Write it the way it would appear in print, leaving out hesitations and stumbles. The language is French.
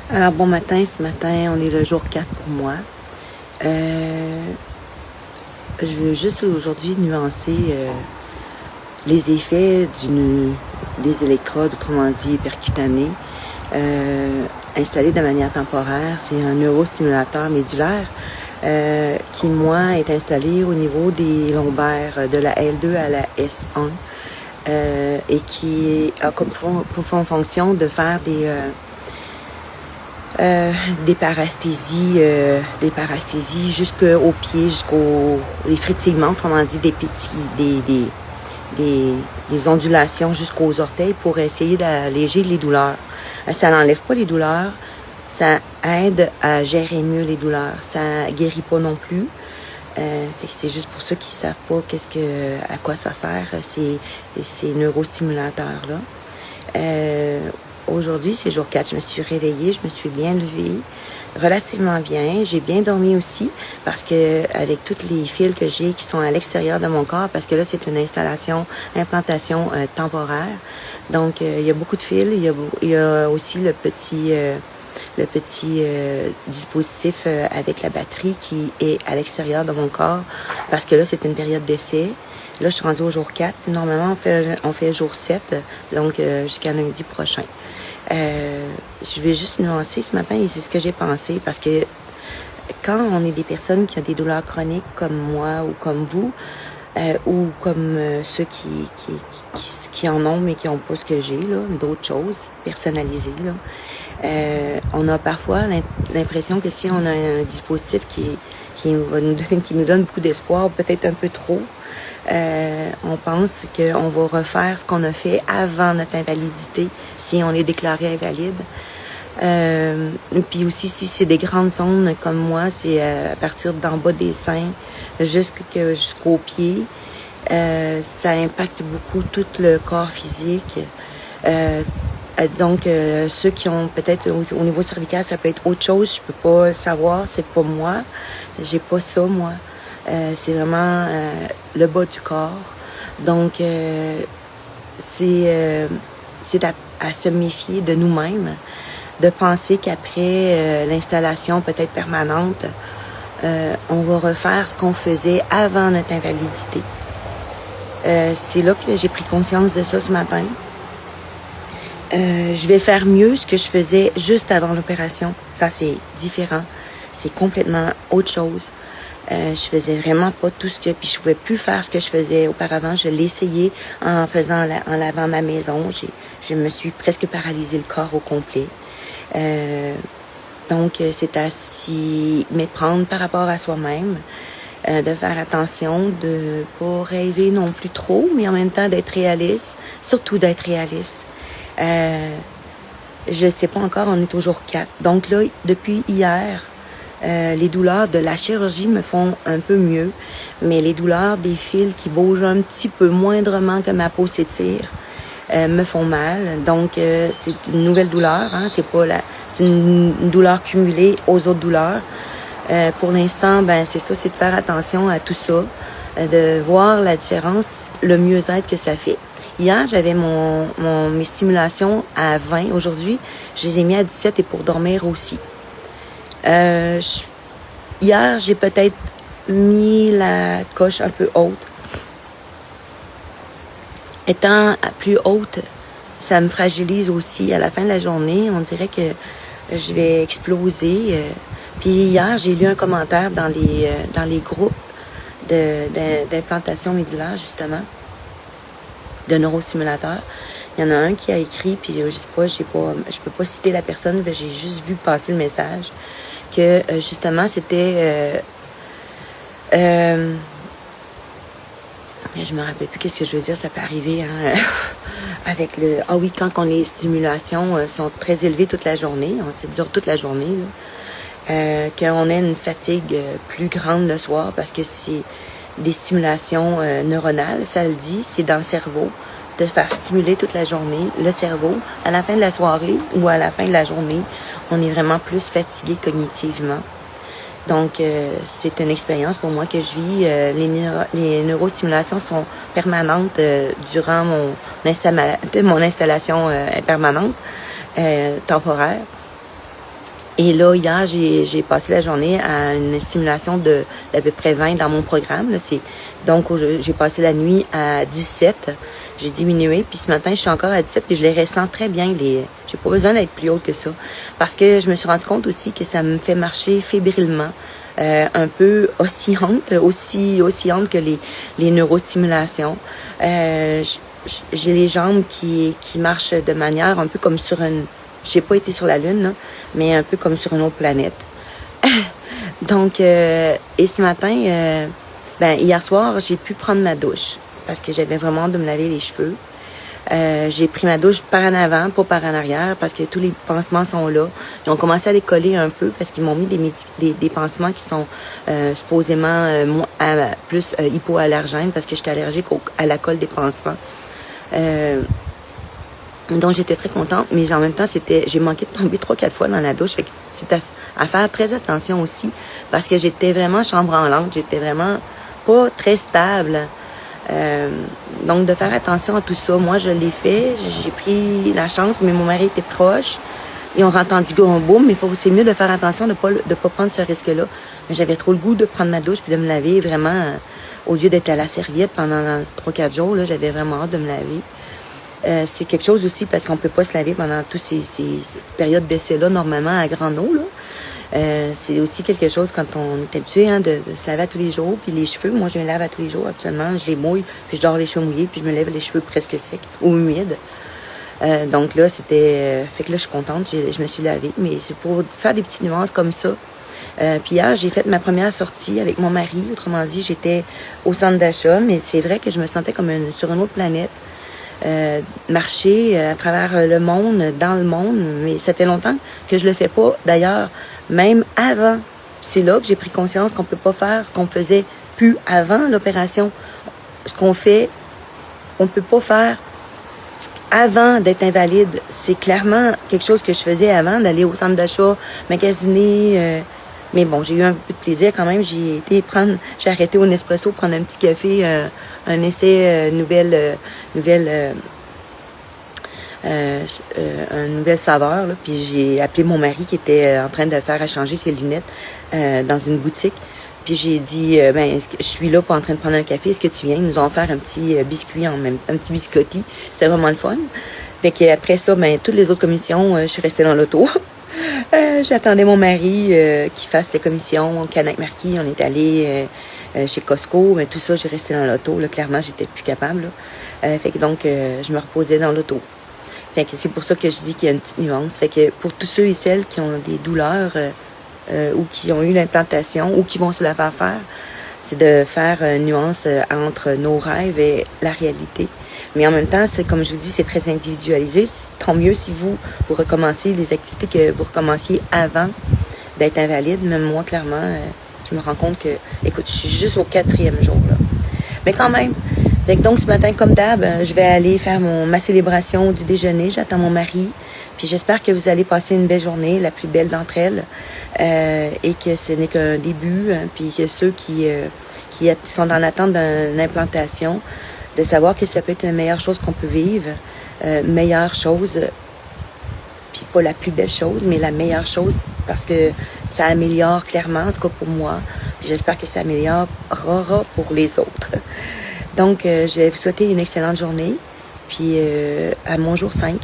Alors, bon matin, ce matin, on est le jour 4 pour moi. Je veux juste aujourd'hui nuancer les effets des électrodes, autrement dit percutanés, installés de manière temporaire. C'est un neurostimulateur médulaire qui, moi, est installé au niveau des lombaires de la L2 à la S1 et qui a comme pour fonction de faire des parasthésies jusqu'aux pieds, jusqu'aux frétillements, autrement dit des petits, des ondulations jusqu'aux orteils pour essayer d'alléger les douleurs. Ça n'enlève pas les douleurs, ça aide à gérer mieux les douleurs, ça guérit pas non plus. Fait que c'est juste pour ceux qui savent pas à quoi ça sert, ces neurostimulateurs-là. Aujourd'hui, c'est jour 4, je me suis réveillée, je me suis bien levée, relativement bien. J'ai bien dormi aussi parce que avec tous les fils que j'ai qui sont à l'extérieur de mon corps, parce que là, c'est une implantation temporaire. Donc, il y a beaucoup de fils. Il y a aussi le petit dispositif avec la batterie qui est à l'extérieur de mon corps parce que là, c'est une période d'essai. Là, je suis rendue au jour 4. Normalement, on fait jour 7, donc jusqu'à lundi prochain. Je vais juste nuancer ce matin et c'est ce que j'ai pensé parce que quand on est des personnes qui ont des douleurs chroniques comme moi ou comme vous, ou comme ceux qui en ont mais qui n'ont pas ce que j'ai, là, d'autres choses personnalisées, là, on a parfois l'impression que si on a un dispositif qui nous donne beaucoup d'espoir, peut-être un peu trop, on pense qu'on va refaire ce qu'on a fait avant notre invalidité si on est déclaré invalide. Puis aussi, si c'est des grandes zones comme moi, c'est à partir d'en bas des seins jusqu'aux pieds. Ça impacte beaucoup tout le corps physique. Disons que ceux qui ont peut-être au niveau cervical, ça peut être autre chose, je peux pas le savoir, c'est pas moi. J'ai pas ça, moi. C'est vraiment le bas du corps. Donc, c'est à se méfier de nous-mêmes, de penser qu'après l'installation peut-être permanente, on va refaire ce qu'on faisait avant notre invalidité. C'est là que j'ai pris conscience de ça ce matin. Je vais faire mieux ce que je faisais juste avant l'opération. Ça, c'est différent. C'est complètement autre chose. Je faisais vraiment pas tout ce que... Puis je pouvais plus faire ce que je faisais auparavant. Je l'ai essayé en lavant ma maison. Je me suis presque paralysé le corps au complet. Donc, c'est à s'y méprendre par rapport à soi-même. De faire attention, de pas rêver non plus trop, mais en même temps d'être réaliste. Surtout d'être réaliste. Je sais pas encore, on est au jour 4. Donc là, depuis hier... les douleurs de la chirurgie me font un peu mieux, mais les douleurs des fils qui bougent un petit peu moindrement que ma peau s'étire me font mal. Donc, c'est une nouvelle douleur. Hein, c'est une douleur cumulée aux autres douleurs. Pour l'instant, c'est ça, c'est de faire attention à tout ça, de voir la différence, le mieux-être que ça fait. Hier, j'avais mes stimulations à 20. Aujourd'hui, je les ai mis à 17 et pour dormir aussi. Hier, j'ai peut-être mis la coche un peu haute. Étant plus haute, ça me fragilise aussi. À la fin de la journée, on dirait que je vais exploser. Puis hier, j'ai lu un commentaire dans les groupes d'implantation médulaire, justement, de neurostimulateurs. Il y en a un qui a écrit, puis je sais pas, je peux pas citer la personne, mais j'ai juste vu passer le message que justement c'était je me rappelle plus qu'est-ce que je veux dire, ça peut arriver hein, avec quand les stimulations sont très élevées toute la journée, ça dure toute la journée là, qu'on ait une fatigue plus grande le soir parce que c'est des stimulations neuronales, ça le dit, c'est dans le cerveau, de faire stimuler toute la journée le cerveau. À la fin de la soirée ou à la fin de la journée, on est vraiment plus fatigué cognitivement. Donc, c'est une expérience pour moi que je vis. Les neurostimulations sont permanentes durant mon installation permanente, temporaire. Et là, hier, j'ai passé la journée à une stimulation d'à peu près 20 dans mon programme. Là, donc, j'ai passé la nuit à 17. J'ai diminué, puis ce matin, je suis encore à 17, puis je les ressens très bien. J'ai pas besoin d'être plus haute que ça. Parce que je me suis rendu compte aussi que ça me fait marcher fébrilement. Un peu oscillante, aussi oscillante que les neurostimulations. J'ai les jambes qui marchent de manière un peu comme sur une... J'ai pas été sur la Lune, là, mais un peu comme sur une autre planète. Donc, et ce matin, hier soir, j'ai pu prendre ma douche parce que j'avais vraiment hâte de me laver les cheveux. J'ai pris ma douche par en avant, pas par en arrière, parce que tous les pansements sont là. Ils ont commencé à les coller un peu parce qu'ils m'ont mis des pansements qui sont supposément plus hypoallergènes parce que j'étais allergique à la colle des pansements. Donc j'étais très contente, mais en même temps j'ai manqué de tomber 3-4 fois dans la douche, fait que c'est à faire très attention aussi parce que j'étais vraiment chambranlante, j'étais vraiment pas très stable. Donc de faire attention à tout ça, moi je l'ai fait, j'ai pris la chance, mais mon mari était proche, ils ont entendu gros boum, mais c'est mieux de faire attention de pas prendre ce risque-là. Mais j'avais trop le goût de prendre ma douche puis de me laver vraiment, au lieu d'être à la serviette pendant 3-4 jours, là, j'avais vraiment hâte de me laver. C'est quelque chose aussi parce qu'on peut pas se laver pendant toutes ces périodes d'essai-là, normalement, à grande eau, là. C'est aussi quelque chose quand on est habitué de se laver à tous les jours. Puis les cheveux, moi, je me lave à tous les jours, absolument. Je les mouille, puis je dors les cheveux mouillés, puis je me lève les cheveux presque secs ou humides. Donc là, fait que là, je suis contente, je me suis lavée. Mais c'est pour faire des petites nuances comme ça. Puis hier, j'ai fait ma première sortie avec mon mari. Autrement dit, j'étais au centre d'achat, mais c'est vrai que je me sentais comme sur une autre planète. Marcher à travers le monde, dans le monde, mais ça fait longtemps que je le fais pas. D'ailleurs, même avant, c'est là que j'ai pris conscience qu'on peut pas faire ce qu'on faisait plus avant l'opération. Ce qu'on fait, on peut pas faire avant d'être invalide. C'est clairement quelque chose que je faisais avant, d'aller au centre d'achat, magasiner. Mais bon, j'ai eu un peu de plaisir quand même. J'ai arrêté au Nespresso prendre un petit café, un essai une nouvelle saveur. Là. Puis j'ai appelé mon mari qui était en train de faire échanger ses lunettes dans une boutique. Puis j'ai dit, je suis là pour en train de prendre un café. Est-ce que tu viens? Ils nous ont offert un petit biscuit un petit biscotti. C'était vraiment le fun. Fait qu'après ça, toutes les autres commissions, je suis restée dans l'auto. J'attendais mon mari qui fasse les commissions au Canac Marquis. On est allé chez Costco, mais tout ça, j'ai resté dans l'auto. Là, clairement, j'étais plus capable. Là. Fait que donc, je me reposais dans l'auto. Fait que c'est pour ça que je dis qu'il y a une petite nuance. Fait que pour tous ceux et celles qui ont des douleurs ou qui ont eu l'implantation ou qui vont se la faire, c'est de faire une nuance entre nos rêves et la réalité. Mais en même temps, c'est comme je vous dis, c'est très individualisé. Tant mieux si vous recommencez les activités que vous recommenciez avant d'être invalide. Même moi, clairement, je me rends compte que, écoute, je suis juste au 4e jour. Là. Mais quand même. Donc, ce matin, comme d'hab, je vais aller faire ma célébration du déjeuner. J'attends mon mari. Puis j'espère que vous allez passer une belle journée, la plus belle d'entre elles. Et que ce n'est qu'un début. Puis que ceux qui sont dans l'attente d'une implantation, de savoir que ça peut être la meilleure chose qu'on peut vivre, meilleure chose, puis pas la plus belle chose, mais la meilleure chose, parce que ça améliore clairement, en tout cas pour moi, puis j'espère que ça améliorera pour les autres. Donc, je vais vous souhaiter une excellente journée, puis à mon jour 5.